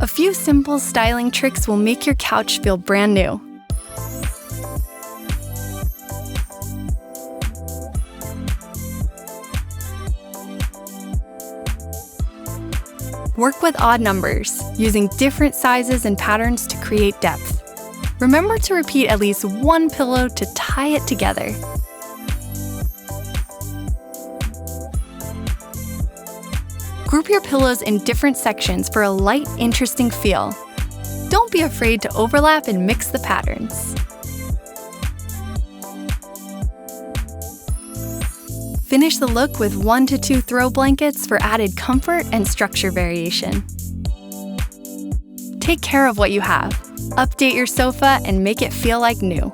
A few simple styling tricks will make your couch feel brand new. Work with odd numbers, using different sizes and patterns to create depth. Remember to repeat at least one pillow to tie it together. Group your pillows in different sections for a light, interesting feel. Don't be afraid to overlap and mix the patterns. Finish the look with 1 to 2 throw blankets for added comfort and structure variation. Take care of what you have. Update your sofa and make it feel like new.